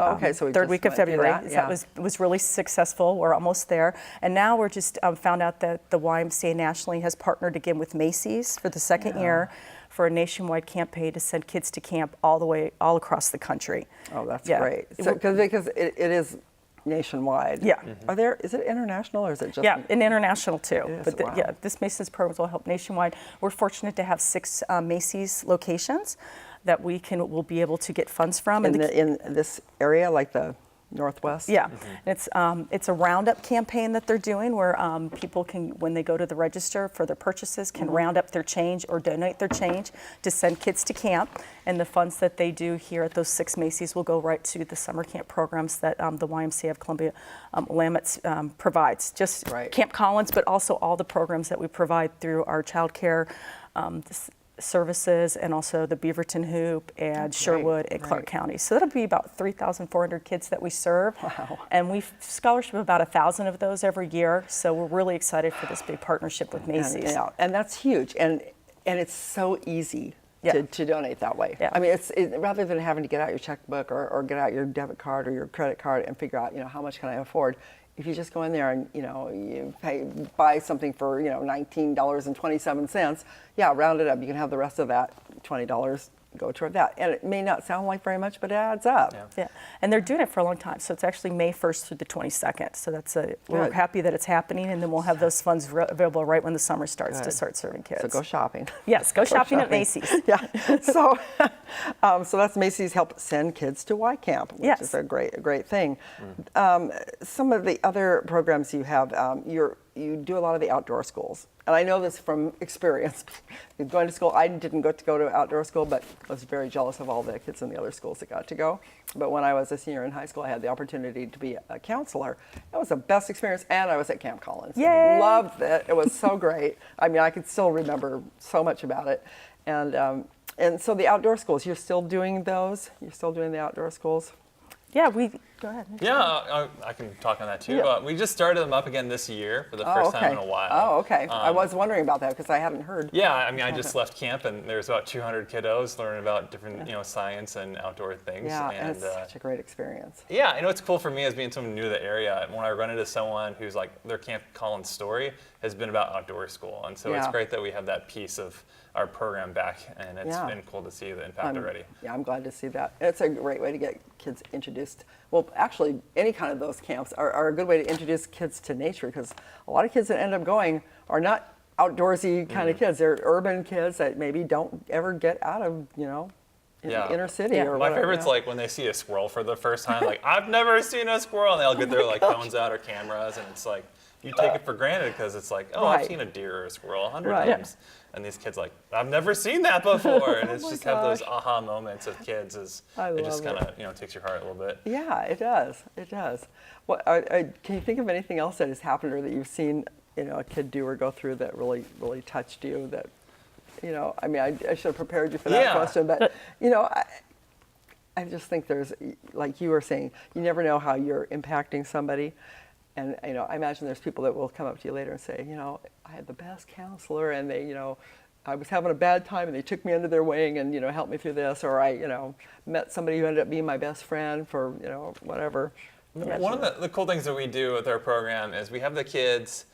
third week of February. That was really successful. We're almost there. And now we're just found out that the YMCA nationally has partnered again with Macy's for the second year for a nationwide campaign to send kids to camp all across the country. Oh, that's Yeah. great. So, because it is nationwide. Yeah. Is it international or is it just? Yeah, and international too. It is, But wow. yeah, this Macy's programs will help nationwide. We're fortunate to have 6 Macy's locations that we'll be able to get funds from. In this area, like the Northwest? Yeah, it's a roundup campaign that they're doing where people can, when they go to the register for their purchases, can round up their change or donate their change to send kids to camp. And the funds that they do here at those 6 Macy's will go right to the summer camp programs that the YMCA of Columbia Willamette provides. Just Camp Collins, but also all the programs that we provide through our child care services and also the Beaverton Hoop and Sherwood and Clark County. So that'll be about 3,400 kids that we serve. Wow. And we scholarship about 1,000 of those every year. So we're really excited for this big partnership with Macy's. And that's huge. And it's so easy to donate that way. Yeah. I mean, rather than having to get out your checkbook or get out your debit card or your credit card and figure out, how much can I afford? If you just go in there and you buy something for $19.27, round it up. You can have the rest of that $20 go toward that. And it may not sound like very much, but it adds up. Yeah, and they're doing it for a long time. So it's actually May 1st through the 22nd. So we're happy that it's happening, and then we'll have those funds available right when the summer starts to start serving kids. So go shopping. Yes, go shopping at Macy's. Yeah. So that's Macy's help send kids to Y Camp, which is a great thing. Some of the other programs you have, you do a lot of the outdoor schools. And I know this from experience. Going to school, I didn't get to go to outdoor school, but I was very jealous of all the kids in the other schools that got to go. But when I was a senior in high school, I had the opportunity to be a counselor. It was the best experience, and I was at Camp Collins. Yay! Loved it. It was so great. I mean, I could still remember so much about it. And so the outdoor schools, you're still doing those? You're still doing the outdoor schools? Yeah, go ahead. Yeah, I can talk on that too. Yeah. We just started them up again this year for the first time in a while. Oh, okay. I was wondering about that because I hadn't heard. Yeah, I mean, I just left camp and there's about 200 kiddos learning about different, science and outdoor things. Yeah, and it's such a great experience. Yeah, what's cool for me as being someone new to the area, when I run into someone who's like, their Camp Collins story has been about outdoor school. And so it's great that we have that piece of our program back, and it's been cool to see the impact already. Yeah, I'm glad to see that. It's a great way to get kids introduced. Well, actually, any kind of those camps are a good way to introduce kids to nature, because a lot of kids that end up going are not outdoorsy kind of kids. They're urban kids that maybe don't ever get out of, the inner city or whatever. My favorite's like when they see a squirrel for the first time, like, I've never seen a squirrel, and they'll get their like phones out or cameras, and it's like, you take it for granted because it's like, I've seen a deer or a squirrel 100 times. And these kids like, I've never seen that before. And it's just have those aha moments of kids. It just kind of takes your heart a little bit. Yeah, it does. It does. What, can you think of anything else that has happened or that you've seen a kid do or go through that really touched you? That I mean, I should have prepared you for that question, but I just think there's, like you were saying, you never know how you're impacting somebody. And I imagine there's people that will come up to you later and say, I had the best counselor, and they, I was having a bad time, and they took me under their wing and helped me through this, or I, met somebody who ended up being my best friend for whatever. One of the cool things that we do with our program is we have the kids,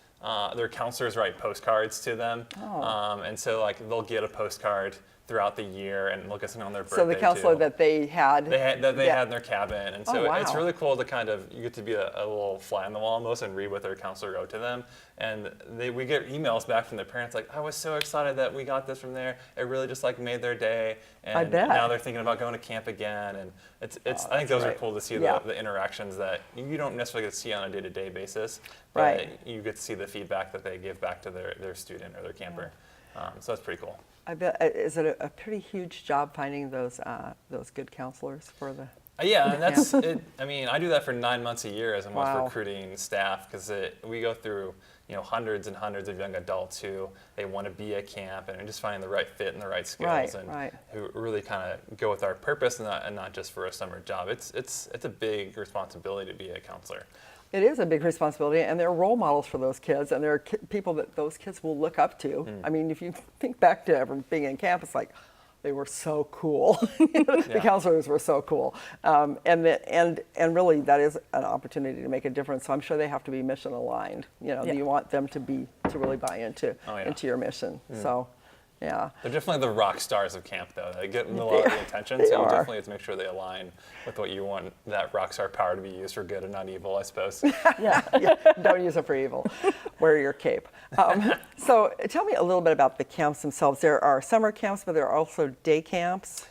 their counselors write postcards to them, and so like they'll get a postcard throughout the year and look at something on their birthday. So the counselor that they had had in their cabin, and so it's really cool to kind of, you get to be a little fly on the wall almost and read what their counselor wrote to them. And we get emails back from their parents like, I was so excited that we got this from there. It really just like made their day. And I bet. Now they're thinking about going to camp again. And it's I think those are cool to see the interactions that you don't necessarily get to see on a day-to-day basis, but you get to see the feedback that they give back to their student or their camper. So that's pretty cool. I bet. Is it a pretty huge job finding those good counselors for the? Yeah, and that's it. I mean, I do that for 9 months a year as I'm recruiting staff, because we go through hundreds and hundreds of young adults who they want to be at camp, and just finding the right fit and the right skills, who really kind of go with our purpose and not just for a summer job. It's a big responsibility to be a counselor. It is a big responsibility, and they're role models for those kids, and they're people that those kids will look up to. I mean, if you think back to ever being in camp, it's like, they were so cool. The counselors were so cool, and really that is an opportunity to make a difference. So I'm sure they have to be mission aligned. You want them to really buy into your mission. So Yeah. They're definitely the rock stars of camp, though. They get a lot of the attention, so you definitely have to make sure they align with what you want that rock star power to be used for good and not evil, I suppose. Yeah. Don't use it for evil. Wear your cape. So tell me a little bit about the camps themselves. There are summer camps, but there are also day camps.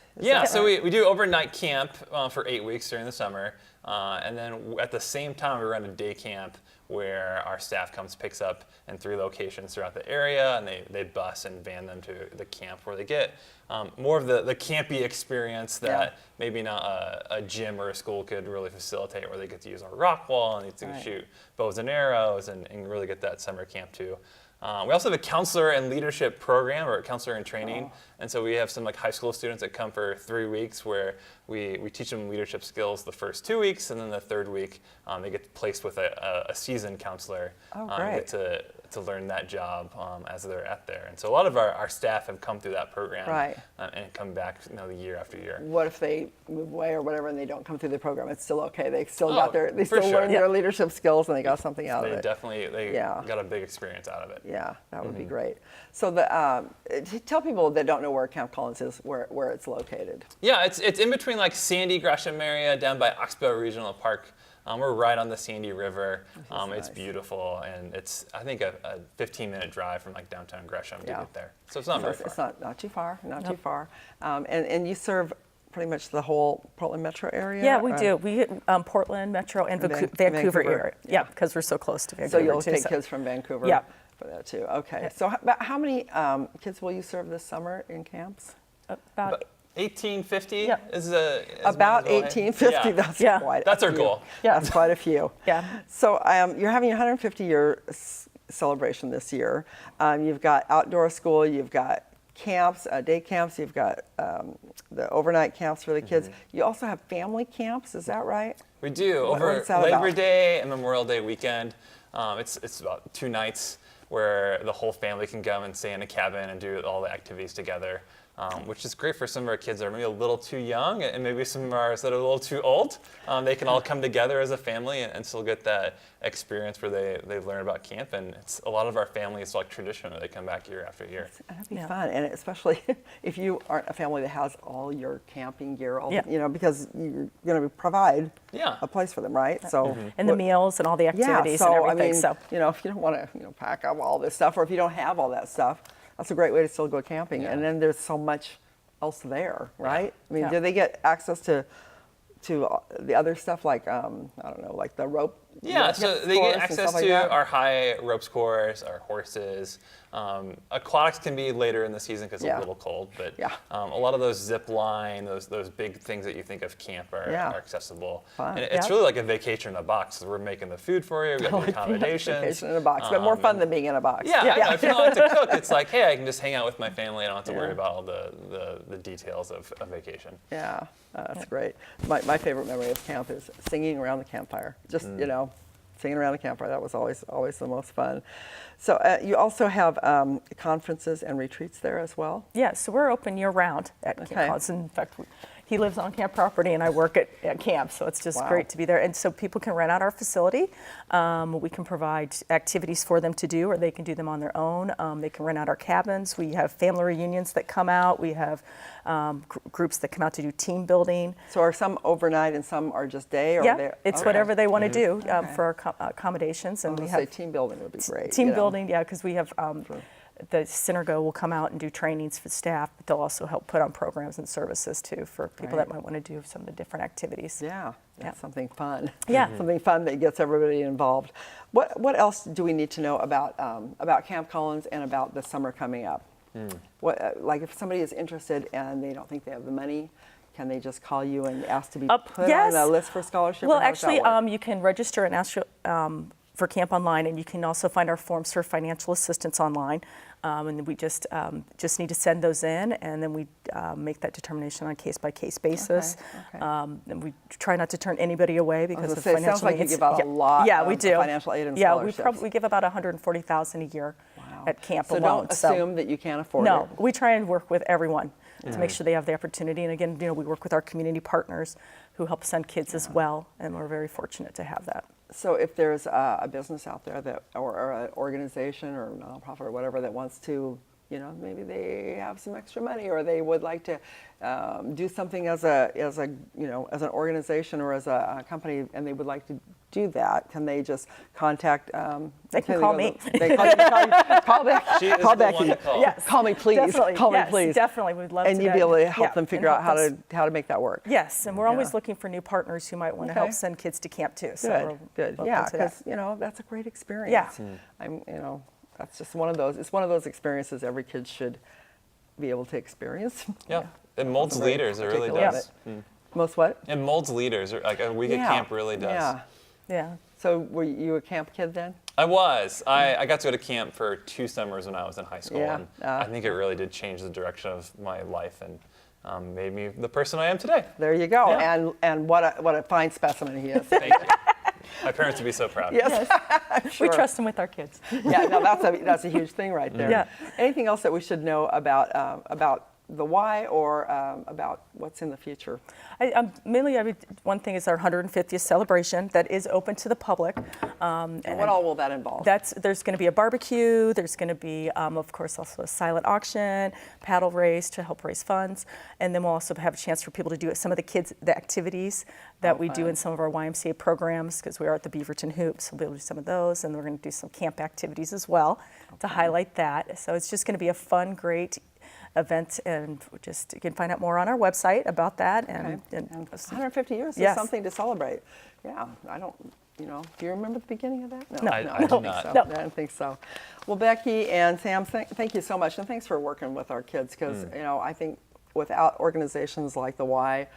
So we do overnight camp for 8 weeks during the summer. And then at the same time, we run a day camp where our staff comes, picks up in 3 locations throughout the area, and they bus and van them to the camp where they get more of the campy experience that maybe not a gym or a school could really facilitate, where they get to use our rock wall and they get to shoot bows and arrows and really get that summer camp too. We also have a counselor and leadership program, or a counselor in training. And so we have some high school students that come for 3 weeks where we teach them leadership skills the first 2 weeks, and then the third week they get placed with a seasoned counselor. Get to learn that job as they're at there. And so a lot of our staff have come through that program and come back the year after year. What if they move away or whatever and they don't come through the program? It's still okay. They still learned their leadership skills and they got something out of it. They got a big experience out of it. Yeah, that would be great. So tell people that don't know where Camp Collins is, where it's located. Yeah, it's in between Sandy, Gresham area, down by Oxbow Regional Park. We're right on the Sandy River. It's beautiful, and it's, I think, a 15-minute drive from downtown Gresham to get there. So it's not very far. It's not too far, too far. And you serve pretty much the whole Portland metro area? Yeah, we do. We hit Portland metro and Vancouver area. Yeah, because we're so close to Vancouver. So you'll take kids from Vancouver for that too. Okay. Yeah. So how many kids will you serve this summer in camps? About 1850 is about 1850. Yeah. That's our goal. Yeah, that's quite a few. Yeah. So you're having a 150-year celebration this year. You've got outdoor school. You've got camps, day camps. You've got the overnight camps for the kids. You also have family camps. Is that right? We do. Over Labor Day and Memorial Day weekend. It's about 2 nights where the whole family can come and stay in a cabin and do all the activities together. Which is great for some of our kids that are maybe a little too young, and maybe some of ours that are a little too old. They can all come together as a family and still get that experience where they learn about camp. And it's a lot of our families like tradition where they come back year after year. That'd be fun, and especially if you aren't a family that has all your camping gear, because you're going to provide a place for them, right? So and the meals and all the activities and everything. If you don't want to pack up all this stuff, or if you don't have all that stuff, that's a great way to still go camping. And then there's so much else there, right? I mean, do they get access to the other stuff like, I don't know, like the rope? Yeah, so they get access to our high ropes course, our horses. Aquatics can be later in the season because it's a little cold, but a lot of those zip line, those big things that you think of camp are accessible. Fun. And it's really like a vacation in a box. So we're making the food for you, we got the accommodations. Vacation in a box, but more fun than being in a box. Yeah. If you don't like to cook, it's like, hey, I can just hang out with my family. I don't have to worry about all the details of vacation. Yeah, that's great. My favorite memory of camp is singing around the campfire. Just, singing around the campfire. That was always the most fun. So you also have conferences and retreats there as well? Yeah, so we're open year-round at Camp Collins. In fact, he lives on camp property and I work at camp, so it's just great to be there. And so people can rent out our facility. We can provide activities for them to do, or they can do them on their own. They can rent out our cabins. We have family reunions that come out. We have groups that come out to do team building. So are some overnight and some are just day? Or it's whatever they want to do for our accommodations. And we have team building would be great. Team building, because we have the Synergo will come out and do trainings for staff, but they'll also help put on programs and services too for people that might want to do some of the different activities. That's something fun. Yeah, something fun that gets everybody involved. What else do we need to know about Camp Collins and about the summer coming up? What, like if somebody is interested and they don't think they have the money, can they just call you and ask to be put on a list for scholarship? Well, actually, you can register and ask for camp online, and you can also find our forms for financial assistance online. And we just need to send those in, and then we make that determination on a case-by-case basis. And we try not to turn anybody away because of financial needs. It sounds like you give out a lot of financial aid and scholarships. Yeah, we give about $140,000 a year at camp alone. Don't assume that you can't afford it. No, we try and work with everyone to make sure they have the opportunity. And again, we work with our community partners who help send kids as well, and we're very fortunate to have that. So if there's a business out there or an organization or a nonprofit or whatever that wants to maybe they have some extra money, or they would like to do something as an organization or as a company, and they would like to do that, can they just contact? They can call me. They call Becky. She is Call the Becky. one to call. Yes. Call me, please. Definitely. Call me, Yes, please. definitely. We'd love and to. you'd be able to help yeah, them figure and out help how to make that work. Yes, and we're always Yeah. looking for new partners who might want to Okay. help send kids to camp too. So Good, we're good. open Yeah, to that. because that's a great experience. Yeah. That's just one of those. It's one of those experiences every kid should be able to experience. Yeah, it molds Very leaders. It really particular does. of it. Most what? It molds leaders. Like a week at camp really does. Yeah. Yeah. So were you a camp kid then? I was. I got to go to camp for 2 summers when I was in high school, Yeah. and I think it really did change the direction of my life and made me the person I am today. There you go. Yeah. And what a fine specimen he is. Thank you. My parents would be so proud. Yes. I'm sure. We trust them with our kids. Yeah, no, that's a huge thing right there. Yeah. Anything else that we should know about the why or about what's in the future? Mainly, one thing is our 150th celebration that is open to the public. And what all will that involve? There's going to be a barbecue. There's going to be, of course, also a silent auction, paddle race to help raise funds, and then we'll also have a chance for people to do some of the activities that we do in some of our YMCA programs, because we are at the Beaverton Hoops. We'll be able to do some of those, and we're going to do some camp activities as well to highlight that. So it's just going to be a fun, great event, and you can find out more on our website about that. And 150 years Yes. is something to celebrate. Yeah, I don't, do you remember the beginning of that? No. I don't do think not. so. No. I don't think so. Well, Becky and Sam, thank you so much, and thanks for working with our kids, because I think without organizations like the Y,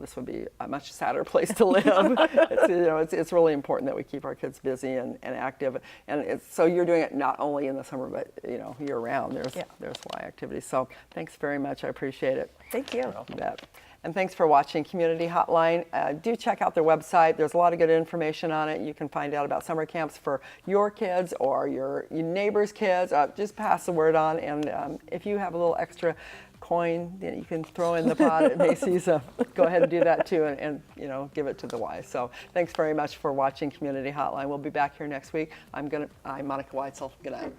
this would be a much sadder place to live. It's really important that we keep our kids busy and active. And so you're doing it not only in the summer, but year round. There's Y activities. So thanks very much. I appreciate it. Thank you. You bet. And thanks for watching Community Hotline. Do check out their website. There's a lot of good information on it. You can find out about summer camps for your kids or your neighbors' kids. Just pass the word on. And if you have a little extra coin that you can throw in the pot at Macy's, go ahead and do that too, and give it to the Y. So thanks very much for watching Community Hotline. We'll be back here next week. I'm Monica Weitzel. Good night.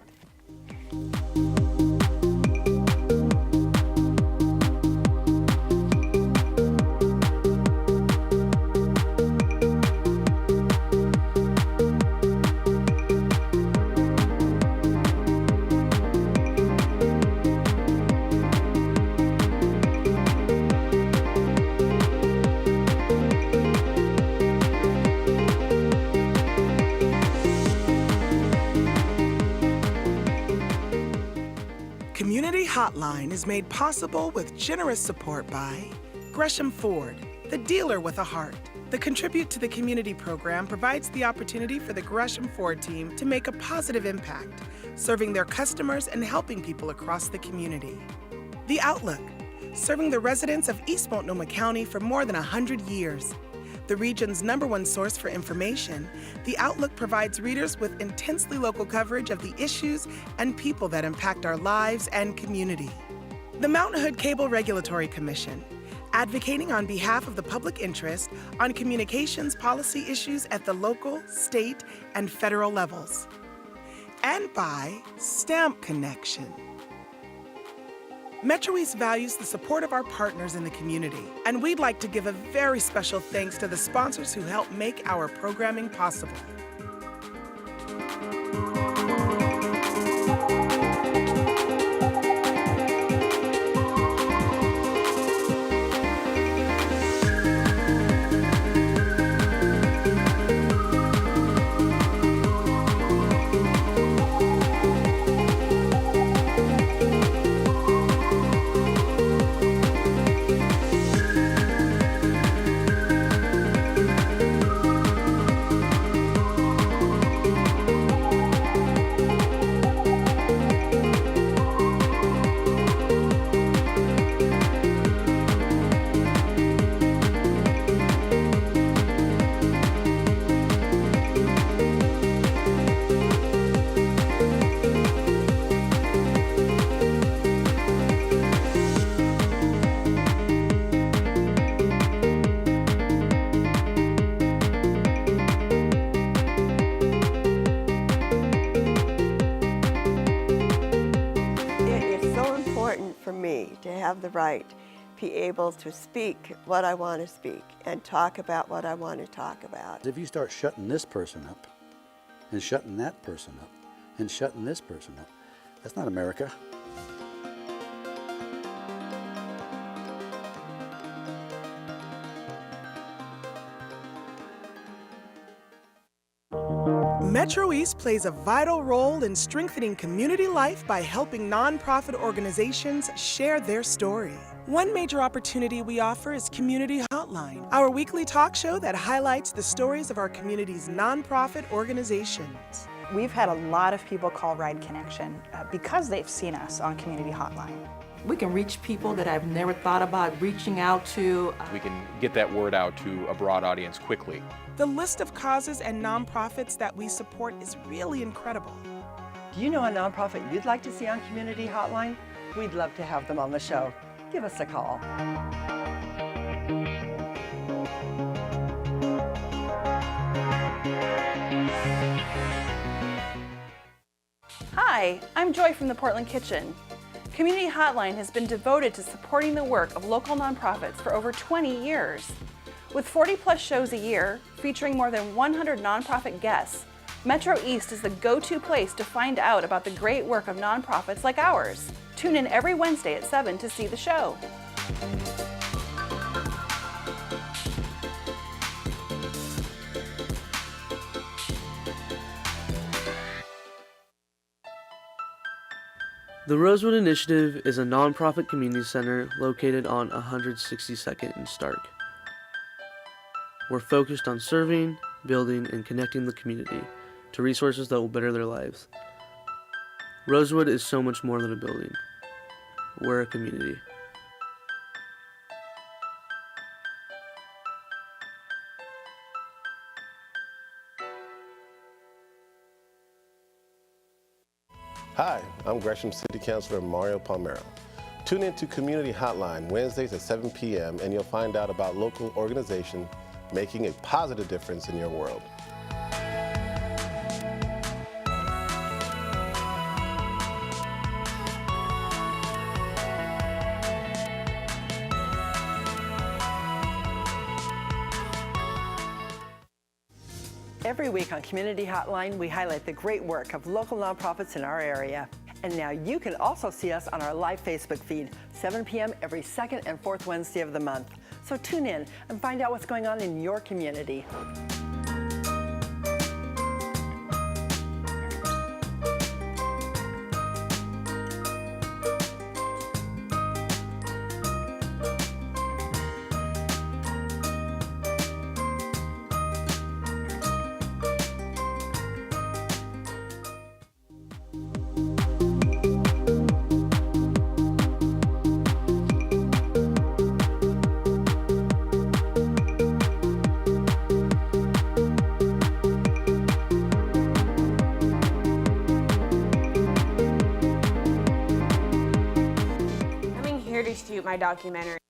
Community Hotline is made possible with generous support by Gresham Ford, the dealer with a heart. The Contribute to the Community program provides the opportunity for the Gresham Ford team to make a positive impact, serving their customers and helping people across the community. The Outlook, serving the residents of East Multnomah County for more than 100 years. The region's #1 source for information, The Outlook provides readers with intensely local coverage of the issues and people that impact our lives and community. The Mount Hood Cable Regulatory Commission, advocating on behalf of the public interest on communications policy issues at the local, state, and federal levels. And by Stamp Connection. MetroEast values the support of our partners in the community, and we'd like to give a very special thanks to the sponsors who help make our programming possible. me to have the right to be able to speak what I want to speak and talk about what I want to talk about. If you start shutting this person up and shutting that person up and shutting this person up, that's not America. MetroEast plays a vital role in strengthening community life by helping nonprofit organizations share their story. One major opportunity we offer is Community Hotline, our weekly talk show that highlights the stories of our community's nonprofit organizations. We've had a lot of people call Ride Connection because they've seen us on Community Hotline. We can reach people that I've never thought about reaching out to. We can get that word out to a broad audience quickly. The list of causes and nonprofits that we support is really incredible. Do you know a nonprofit you'd like to see on Community Hotline? We'd love to have them on the show. Give us a call. Hi, I'm Joy from the Portland Kitchen. Community Hotline has been devoted to supporting the work of local nonprofits for over 20 years. With 40+ shows a year, featuring more than 100 nonprofit guests, MetroEast is the go-to place to find out about the great work of nonprofits like ours. Tune in every Wednesday at 7 to see the show. The Rosewood Initiative is a nonprofit community center located on 162nd and Stark. We're focused on serving, building, and connecting the community to resources that will better their lives. Rosewood is so much more than a building. We're a community. Hi, I'm Gresham City Councilor Mario Palmero. Tune in to Community Hotline Wednesdays at 7 p.m. and you'll find out about local organizations making a positive difference in your world. Every week on Community Hotline, we highlight the great work of local nonprofits in our area. And now you can also see us on our live Facebook feed, 7 p.m. every second and fourth Wednesday of the month. So tune in and find out what's going on in your community. My documentary.